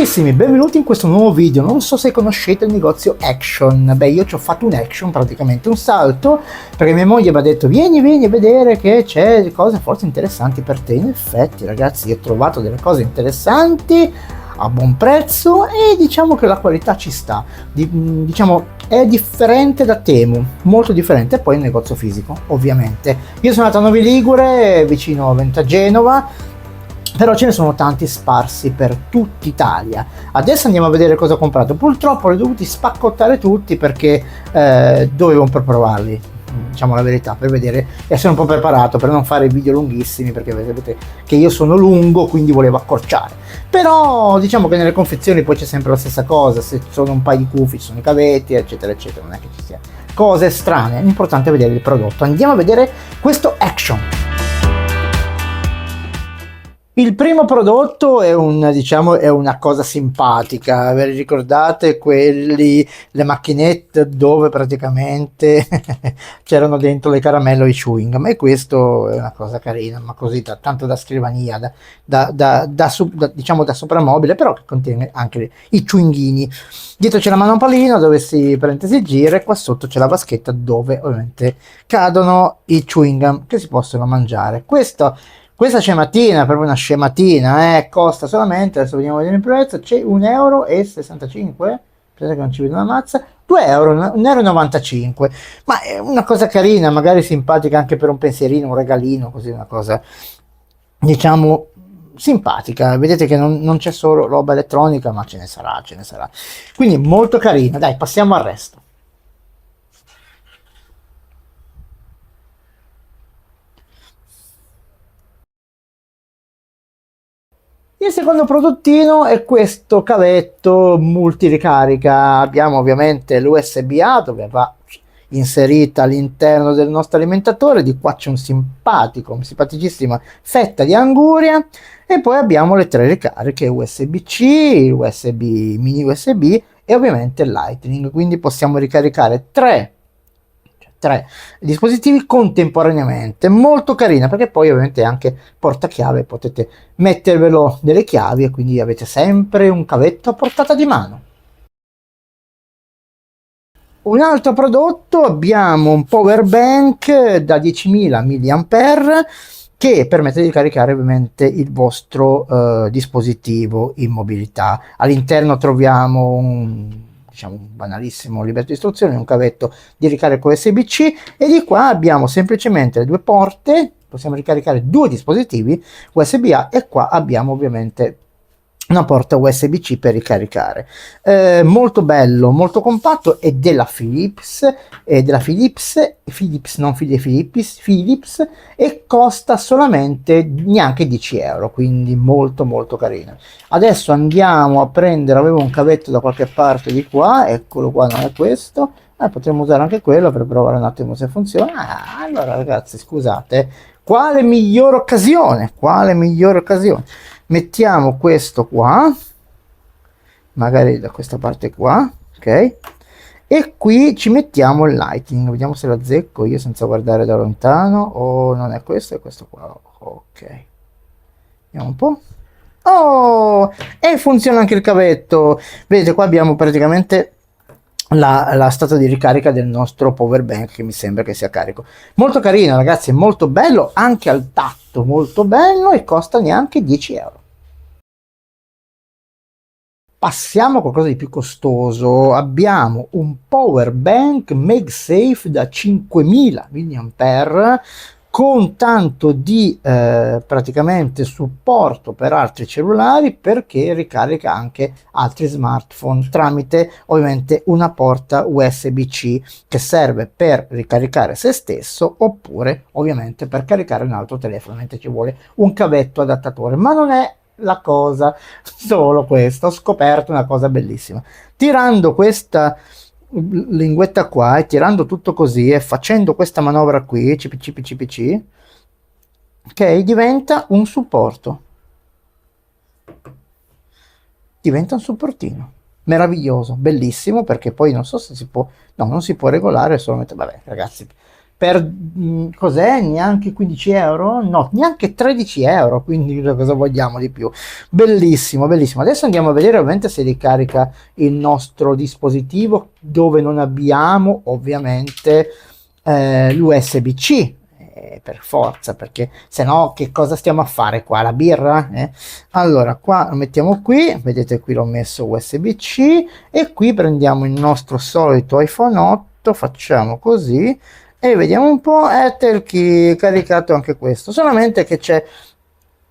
Carissimi, benvenuti in questo nuovo video. Non so se conoscete il negozio Action. Beh, io ci ho fatto un Action, praticamente un salto, perché mia moglie mi ha detto vieni a vedere che c'è cose forse interessanti per te. In effetti, ragazzi, ho trovato delle cose interessanti a buon prezzo e diciamo che la qualità ci sta. Diciamo è differente da Temu, molto differente. E poi il negozio fisico, ovviamente. Io sono andato a Novi Ligure, vicino a Genova, però ce ne sono tanti sparsi per tutta Italia. Adesso andiamo a vedere cosa ho comprato. Purtroppo li ho dovuti spaccottare tutti perché dovevo un po' provarli, diciamo la verità, per vedere, essere un po' preparato per non fare video lunghissimi, perché vedete che io sono lungo, quindi volevo accorciare. Però diciamo che nelle confezioni poi c'è sempre la stessa cosa, se ci sono un paio di cufi, ci sono i cavetti, eccetera eccetera, non è che ci sia cose strane. L'importante è vedere il prodotto. Andiamo a vedere questo Action. Il primo prodotto è è una cosa simpatica. Vi ricordate le macchinette dove praticamente c'erano dentro le caramelle o i chewing gum? E questo è una cosa carina, ma così tanto da scrivania, diciamo da soprammobile, però che contiene anche i chewinghini. Dietro c'è la manopolina dove si gira, e qua sotto c'è la vaschetta dove ovviamente cadono i chewing gum che si possono mangiare. Questa scematina è proprio una scematina, costa solamente, adesso vediamo a vedere il prezzo, c'è 1,65 euro, penso che non ci vedo una mazza, 2 euro, 1,95 euro, ma è una cosa carina, magari simpatica anche per un pensierino, un regalino, così una cosa, diciamo, simpatica. Vedete che non c'è solo roba elettronica, ma ce ne sarà, quindi molto carina. Dai, passiamo al resto. Il secondo prodottino è questo cavetto multiricarica. Abbiamo ovviamente l'USB-A dove va inserita all'interno del nostro alimentatore. Di qua c'è un simpaticissima fetta di anguria, e poi abbiamo le tre ricariche USB-C, USB mini USB e ovviamente il Lightning, quindi possiamo ricaricare tre dispositivi contemporaneamente. Molto carina, perché poi ovviamente anche portachiave, potete mettervelo delle chiavi e quindi avete sempre un cavetto a portata di mano. Un altro prodotto, abbiamo un power bank da 10.000 mAh che permette di caricare ovviamente il vostro dispositivo in mobilità. All'interno troviamo un banalissimo libretto di istruzioni, un cavetto di ricarica USB-C, e di qua abbiamo semplicemente le due porte, possiamo ricaricare due dispositivi USB-A, e qua abbiamo ovviamente una porta USB-C per ricaricare. Molto bello, molto compatto, è della Philips, e costa solamente neanche 10 euro, quindi molto carino. Adesso andiamo a prendere, avevo un cavetto da qualche parte di qua, eccolo qua, non è questo, potremmo usare anche quello per provare un attimo se funziona. Allora ragazzi, scusate, quale migliore occasione, mettiamo questo qua, magari da questa parte qua, ok, e qui ci mettiamo il Lightning. Vediamo se lo azzecco io senza guardare da lontano. O non è questo, è questo qua. Ok, vediamo un po'. Oh, e funziona anche il cavetto. Vedete, qua abbiamo praticamente la statua di ricarica del nostro power bank, che mi sembra che sia carico. Molto carino ragazzi, è molto bello anche al tatto, molto bello, e costa neanche 10 euro. Passiamo a qualcosa di più costoso. Abbiamo un power bank MagSafe da 5.000 mAh con tanto di praticamente supporto per altri cellulari, perché ricarica anche altri smartphone tramite ovviamente una porta USB-C che serve per ricaricare se stesso, oppure ovviamente per caricare un altro telefono, mentre ci vuole un cavetto adattatore. Ma non è la cosa solo questo, ho scoperto una cosa bellissima. Tirando questa linguetta qua e tirando tutto così e facendo questa manovra qui, CPC, ok, diventa un supporto, diventa un supportino meraviglioso, bellissimo, perché poi non so se si può, no, non si può regolare, solamente, vabbè ragazzi, per cos'è? Neanche 15 euro? No, neanche 13 euro, quindi cosa vogliamo di più? Bellissimo, bellissimo. Adesso andiamo a vedere ovviamente se ricarica il nostro dispositivo, dove non abbiamo ovviamente l'USB-C, per forza, perché se no che cosa stiamo a fare qua? La birra? Allora, qua lo mettiamo qui, vedete qui l'ho messo USB-C, e qui prendiamo il nostro solito iPhone 8, facciamo così, e vediamo un po', Telchi caricato anche questo, solamente che c'è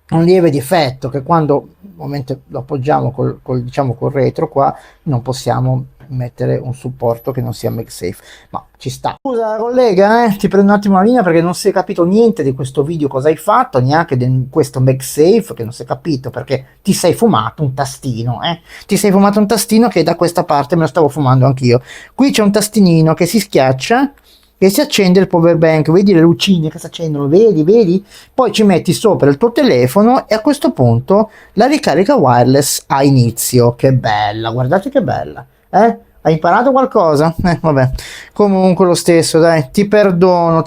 un lieve difetto, che quando ovviamente lo appoggiamo diciamo col retro qua non possiamo mettere un supporto che non sia MagSafe, ma ci sta. Scusa collega, ti prendo un attimo la linea perché non si è capito niente di questo video, cosa hai fatto, neanche di questo MagSafe che non si è capito, perché ti sei fumato un tastino, ti sei fumato un tastino che da questa parte me lo stavo fumando anch'io. Qui c'è un tastinino che si schiaccia e si accende il power bank, vedi le lucine che si accendono, vedi, poi ci metti sopra il tuo telefono e a questo punto la ricarica wireless ha inizio. Che bella, guardate che bella, hai imparato qualcosa? Vabbè, comunque lo stesso, dai, ti perdono,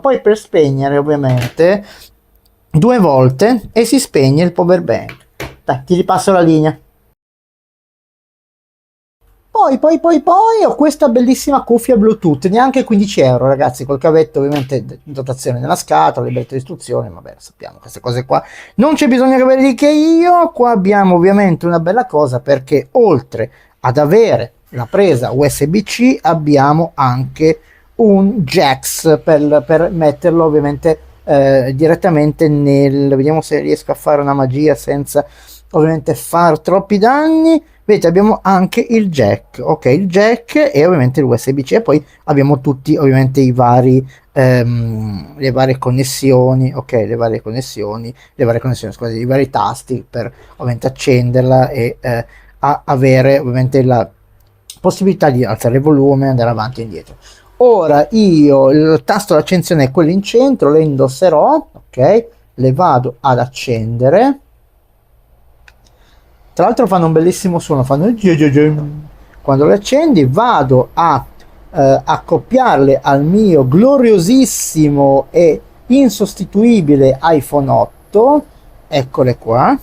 poi per spegnere ovviamente 2 volte e si spegne il power bank. Dai, ti ripasso la linea. Poi ho questa bellissima cuffia Bluetooth, neanche 15 euro ragazzi, col cavetto ovviamente in dotazione nella scatola, libretto di istruzioni, vabbè sappiamo queste cose qua, non c'è bisogno che ve le dica io. Qua abbiamo ovviamente una bella cosa, perché oltre ad avere la presa USB-C abbiamo anche un jacks per metterlo ovviamente direttamente vediamo se riesco a fare una magia senza ovviamente far troppi danni. Vedete, abbiamo anche il jack, ok, il jack e ovviamente l'USB-C, e poi abbiamo tutti ovviamente i vari le varie connessioni, ok, scusate, i vari tasti per ovviamente accenderla e avere ovviamente la possibilità di alzare il volume, andare avanti e indietro. Ora io il tasto d'accensione è quello in centro, le indosserò, ok, le vado ad accendere. Tra l'altro fanno un bellissimo suono, fanno quando le accendi. Vado a accoppiarle al mio gloriosissimo e insostituibile iPhone 8, eccole qua.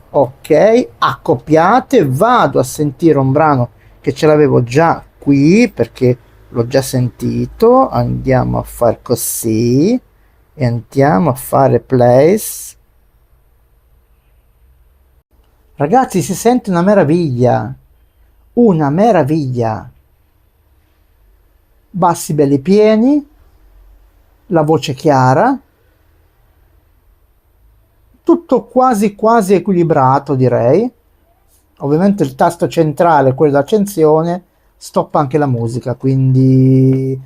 Ok, accoppiate, vado a sentire un brano che ce l'avevo già qui perché l'ho già sentito, andiamo a far così e andiamo a fare place. Ragazzi, si sente una meraviglia, una meraviglia, bassi belli pieni, la voce chiara, tutto quasi quasi equilibrato direi. Ovviamente il tasto centrale, quello d'accensione, stoppa anche la musica, quindi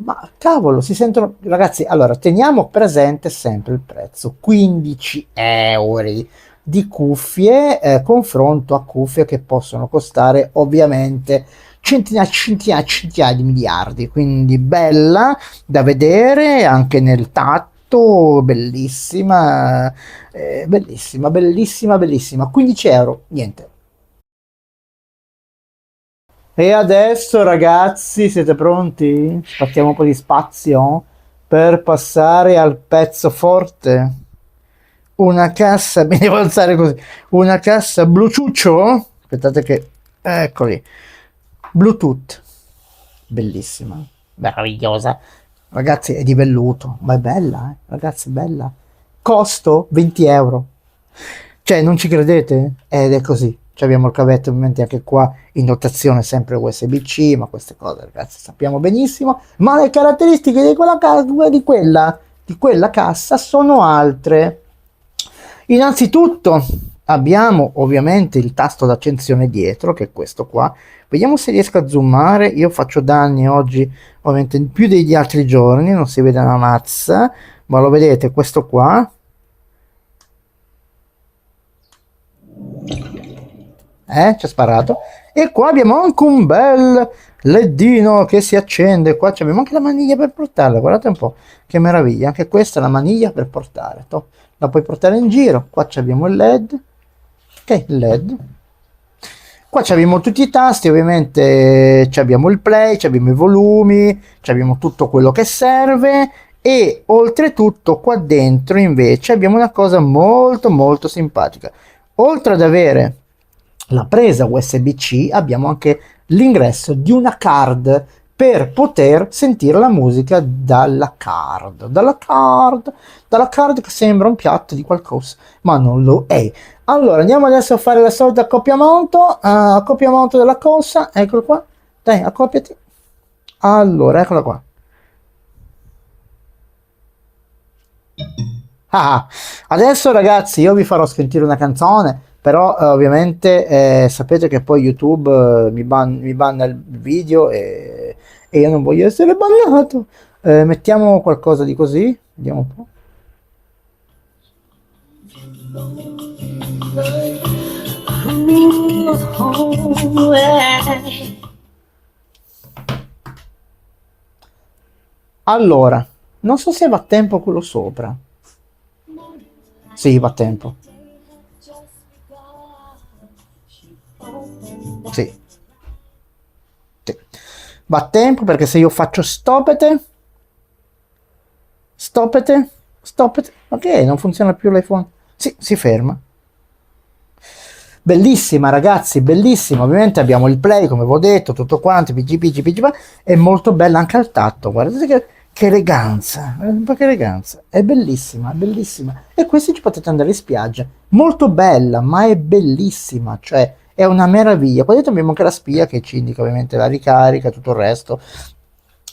ma cavolo, si sentono ragazzi. Allora teniamo presente sempre il prezzo, 15 euro di cuffie, confronto a cuffie che possono costare ovviamente centinaia di miliardi, quindi bella da vedere anche nel tatto, bellissima, bellissima, 15 euro, niente. E adesso ragazzi, siete pronti? Spazziamo un po' di spazio per passare al pezzo forte. Una cassa, mi devo alzare così, una cassa Bluetooth, aspettate che, eccoli, Bluetooth, bellissima, meravigliosa, ragazzi è di velluto, ma è bella, ragazzi è bella, costo 20 euro, cioè non ci credete? Ed è così, cioè, abbiamo il cavetto ovviamente anche qua in dotazione sempre USB-C, ma queste cose ragazzi sappiamo benissimo, ma le caratteristiche di quella cassa sono altre. Innanzitutto abbiamo ovviamente il tasto d'accensione dietro, che è questo qua. Vediamo se riesco a zoomare. Io faccio danni oggi ovviamente più degli altri giorni, non si vede una mazza, ma lo vedete questo qua. Ci ha sparato. E qua abbiamo anche un bel ledino che si accende. Qua abbiamo anche la maniglia per portarla, guardate un po' che meraviglia, anche questa è la maniglia per portare, la puoi portare in giro. Qua abbiamo il led, ok, il led, Qua abbiamo tutti i tasti, ovviamente abbiamo il play, abbiamo i volumi, abbiamo tutto quello che serve, e oltretutto qua dentro invece abbiamo una cosa molto molto simpatica. Oltre ad avere la presa USB-C abbiamo anche l'ingresso di una card per poter sentire la musica dalla card che sembra un piatto di qualcosa, ma non lo è. Allora andiamo adesso a fare la solita accoppiamento della cosa, eccolo qua, dai, accoppiati. Allora, eccola qua. Adesso ragazzi io vi farò sentire una canzone, però ovviamente sapete che poi YouTube mi banna il video, e io non voglio essere bannato. Mettiamo qualcosa di così, vediamo un po'. Allora, non so se va a tempo quello sopra. Sì, va a tempo. Sì. Sì. Va a tempo perché se io faccio stoppete, ok, non funziona più l'iPhone. Sì, si ferma. Bellissima ragazzi, bellissima. Ovviamente abbiamo il play, come vi ho detto, tutto quanto, PG, è molto bella anche al tatto. Guardate che eleganza, un po' che eleganza, è bellissima, bellissima. E questi ci potete andare in spiaggia, molto bella, ma è bellissima, cioè è una meraviglia. Qua dentro abbiamo anche la spia che ci indica ovviamente la ricarica, tutto il resto.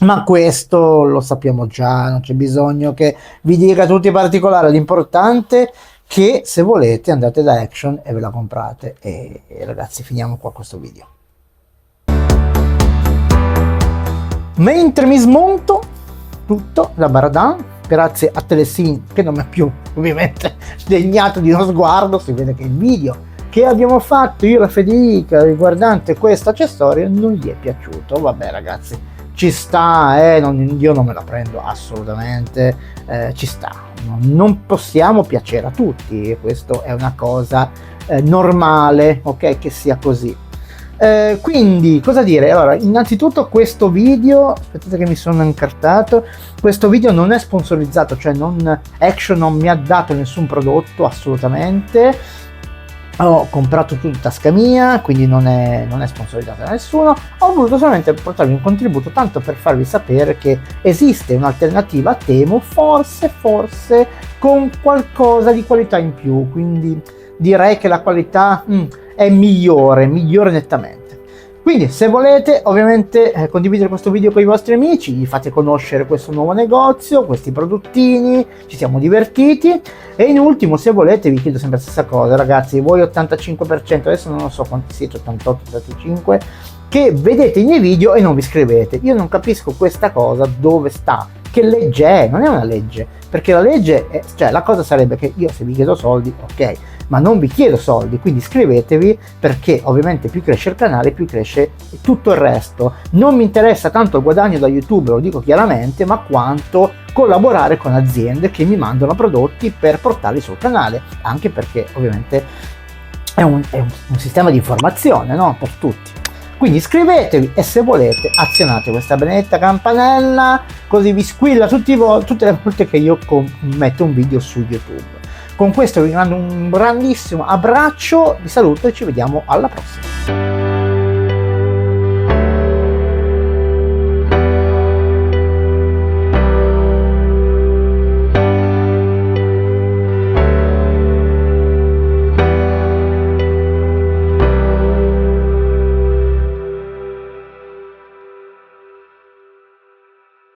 Ma questo lo sappiamo già, non c'è bisogno che vi dica tutti i particolari. L'importante che se volete andate da Action e ve la comprate. E ragazzi, finiamo qua questo video. Mentre mi smonto tutto da Baradan, grazie a Telesin che non mi ha più ovviamente degnato di uno sguardo, si vede che il video che abbiamo fatto io e la Federica riguardante questo accessorio non gli è piaciuto. Vabbè ragazzi, ci sta, io non me la prendo assolutamente, ci sta, non possiamo piacere a tutti, e questo è una cosa normale, ok, che sia così. Quindi cosa dire? Allora, innanzitutto questo video, aspettate che mi sono incartato, questo video non è sponsorizzato, cioè Action non mi ha dato nessun prodotto assolutamente. Ho comprato tutto in tasca mia, quindi non è sponsorizzato da nessuno. Ho voluto solamente portarvi un contributo tanto per farvi sapere che esiste un'alternativa a Temu, forse con qualcosa di qualità in più, quindi direi che la qualità è migliore nettamente. Quindi se volete ovviamente condividere questo video con i vostri amici, gli fate conoscere questo nuovo negozio, questi prodottini, ci siamo divertiti. E in ultimo, se volete, vi chiedo sempre la stessa cosa ragazzi, voi 85%, adesso non so quanti siete, 88, 85, che vedete i miei video e non vi iscrivete. Io non capisco questa cosa, dove sta, che legge è? Non è una legge, perché la legge è, cioè la cosa sarebbe che io se vi chiedo soldi, ok, ma non vi chiedo soldi, quindi iscrivetevi, perché ovviamente più cresce il canale più cresce tutto il resto. Non mi interessa tanto il guadagno da YouTube, lo dico chiaramente, ma quanto collaborare con aziende che mi mandano prodotti per portarli sul canale, anche perché ovviamente è un sistema di informazione, no? Per tutti. Quindi iscrivetevi e se volete azionate questa benedetta campanella, così vi squilla tutte le volte che io metto un video su YouTube. Con questo vi mando un grandissimo abbraccio, vi saluto e ci vediamo alla prossima.